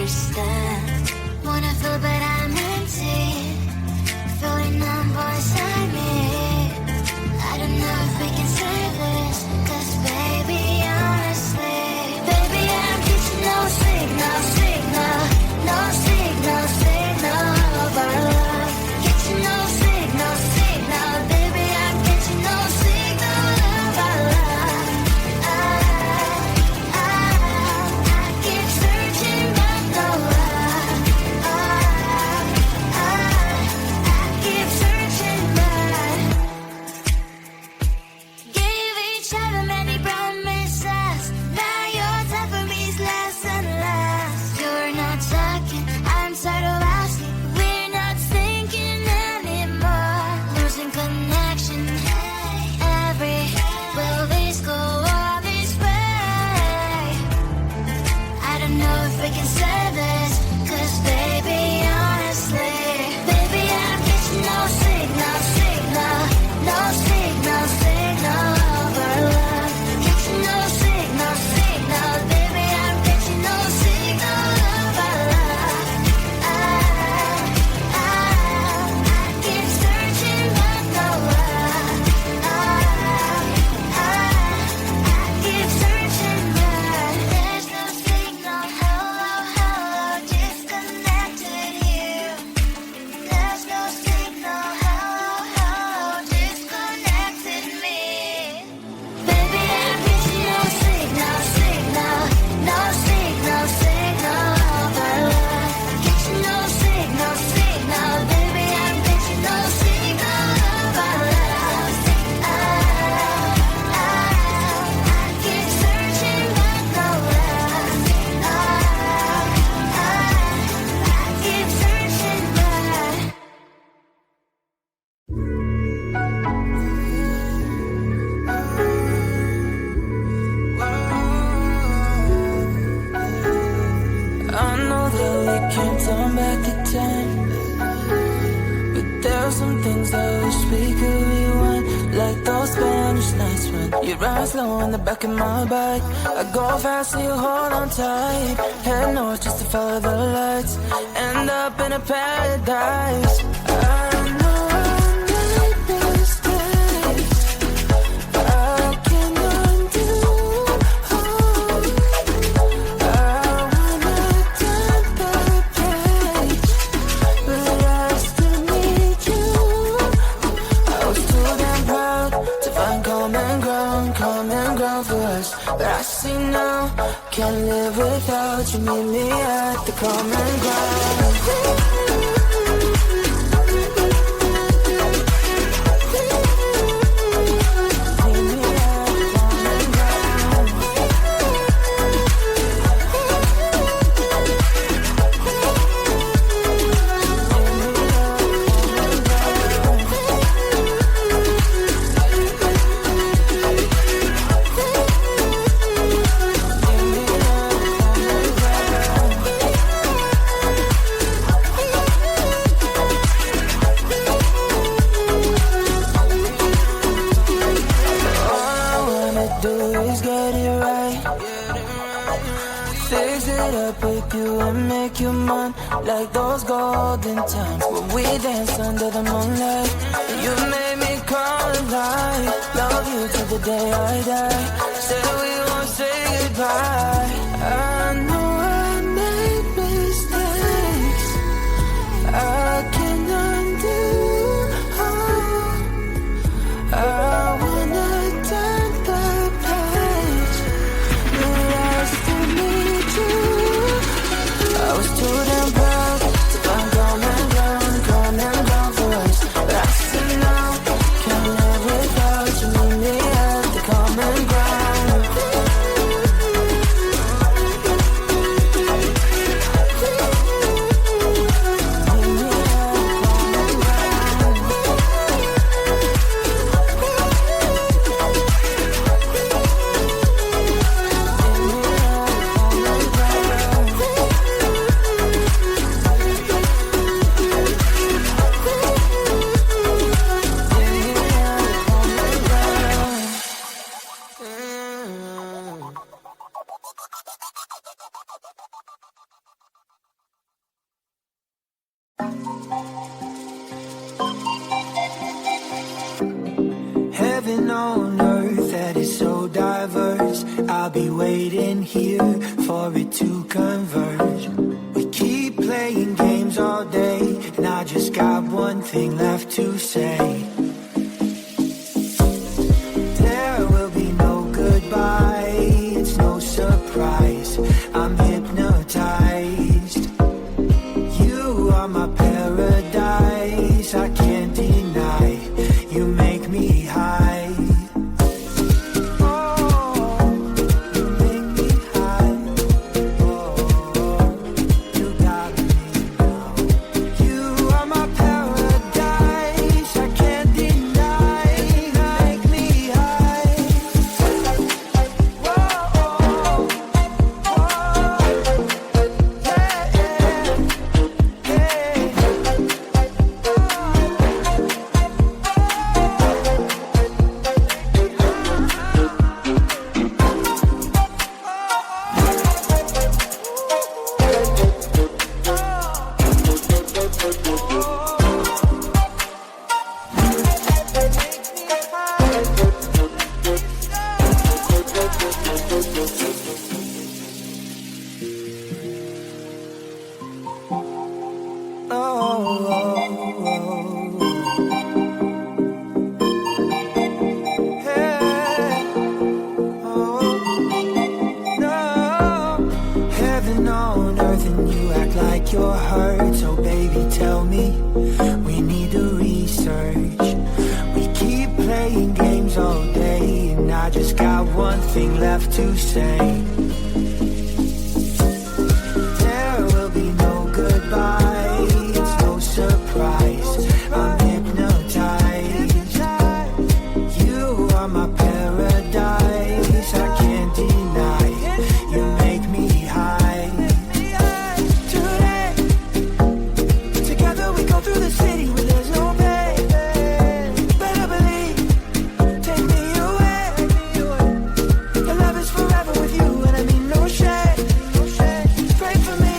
understand. Wanna feel but I'm empty, floating on beside me. I don't know if we can save this, 'cause baby, honestly, baby, I'm getting no signal, signal, no signal, signal of our love. Getting no signal, signal, baby, I'm getting no signal of our love. I keep searching but no love. I keep searching but gave each other many promises. Now your time for me is less and less. You're not talking, I'm tired of asking. We're not thinking anymore. Losing connection. Every will this go all this way? I don't know if we can save this, 'cause baby, honestly, baby, I'm getting no signal, signal, no signal, signal of our love. Getting no signal, signal, baby, I'm getting no signal of our love. I keep searching but no love. I keep searching but there's no signal. Hello, hello, disconnected you. There's no signal. Hello, hello, disconnected me. Baby, I'm getting no signal, signal, no signal, signal of our love. Getting no signal, signal, baby, I'm getting no signal of our love. I keep searching but no love. I keep searching but I know that we can't turn back the time, but there's some things I wish we could rewind. Like those Spanish nights when you ride slow in the back of my bike. I go fast so you hold on tight. Head north just to follow the lights. End up in a paradise. I know I made mistakes. I can undo. I wanna turn the page, but I still need you. I was too damn proud to find common ground for us. But I see now, can't live without you. Meet me at the common ground. Like those golden times when we danced under the moonlight. You made me come alive. Love you till the day I die. Said we won't say goodbye. I know I made mistakes. I can undo. I wanna turn the page, but I still need you. I was too damn proud to find common ground for us. But I see now, can't live without you. Meet me at the common ground. Heaven on earth that is so diverse. I'll be waiting here for it to converge. We keep playing games all day, and I just got one thing left to say. There will be no goodbye, it's no surprise. I'm hypnotized. You are my paradise, I can't deny. You make me high. You're hurt, so baby tell me, we need to research. We keep playing games all day, and I just got one thing left to say. There will be no goodbye, it's no surprise. I'm hypnotized. You are my paradise, I can't deny. You make me high. Through the city where there's no pay. Better believe, take me away. The love is forever with you, and I mean no shade. Pray for me.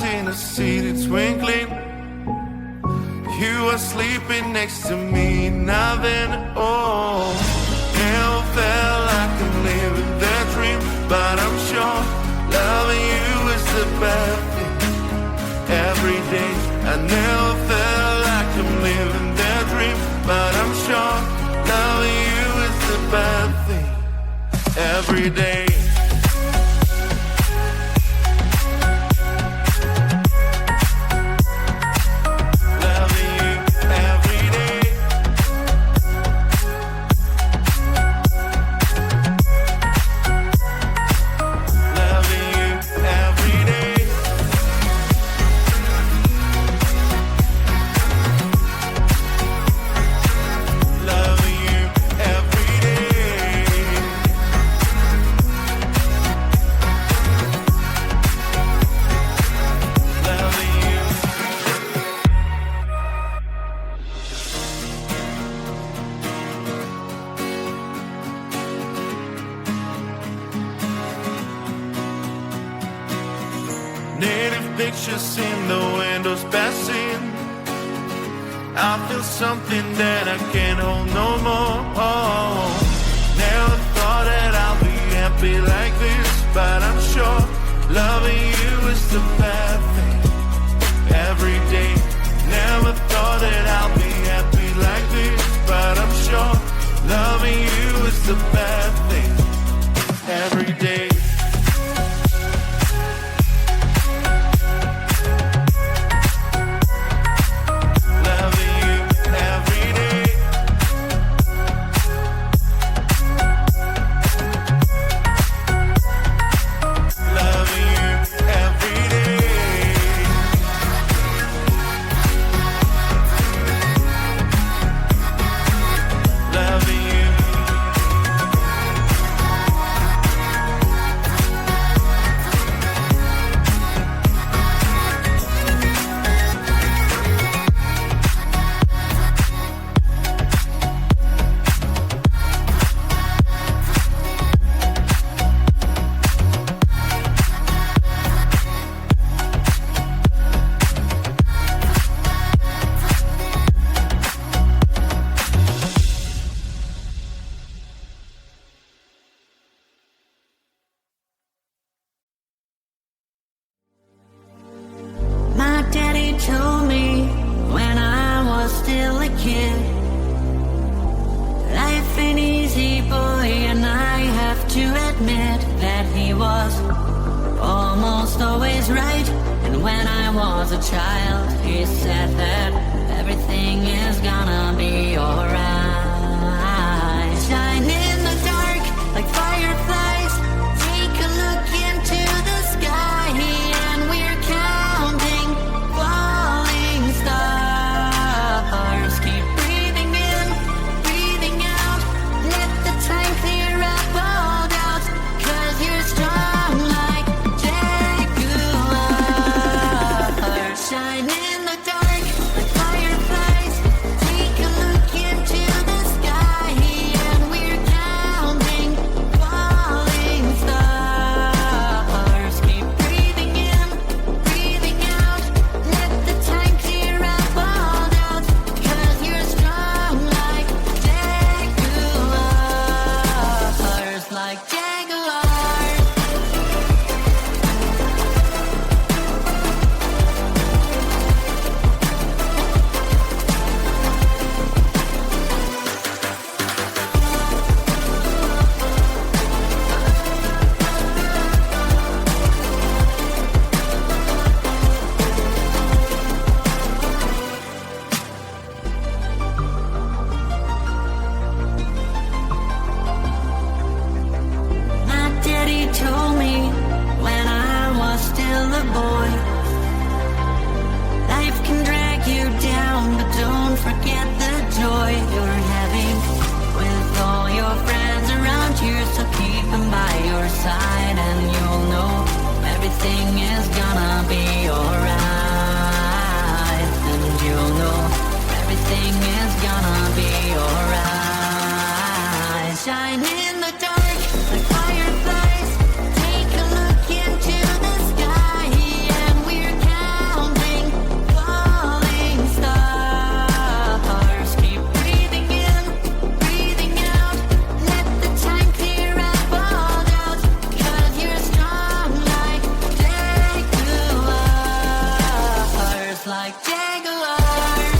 In a city twinkling, you are sleeping next to me, nothing at all. Never felt like I'm living that dream, but I'm sure loving you is the best thing. Every day I never felt like I'm living that dream, but I'm sure loving you is the best thing. Every day. Pictures in the windows passing, I feel something that I can't hold no more. Never thought that I'll be happy like this, but I'm sure loving you is the best thing. Every day, never thought that I'll be happy like this, but I'm sure loving you is the best thing. Every day. was a child, he said that everything is gonna be alright. Shine in the dark like fireflies. Take a look into the sky, and we're counting falling stars. Keep breathing in, breathing out. Let the time clear up all doubts, 'cause you're strong like jaguars. Shine in the dark like fireflies. Take a look into the sky, and we're counting falling stars. Keep breathing in, breathing out. Let the time clear up all doubts, 'cause you're strong like jaguars, like jaguars. My daddy told me when I was still a boy, life can drag you down, but don't forget the joy you're having with all your friends around you. So keep them by your side, and you'll know everything is gonna be alright. And you'll know everything is gonna be alright. Shine in the dark like fireflies. Take a look into the sky, and we're counting falling stars. Keep breathing in, breathing out. Let the time clear up all doubts, 'cause you're strong like jaguars, like jaguars.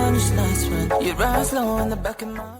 Spanish nights when your eyes low in the back of my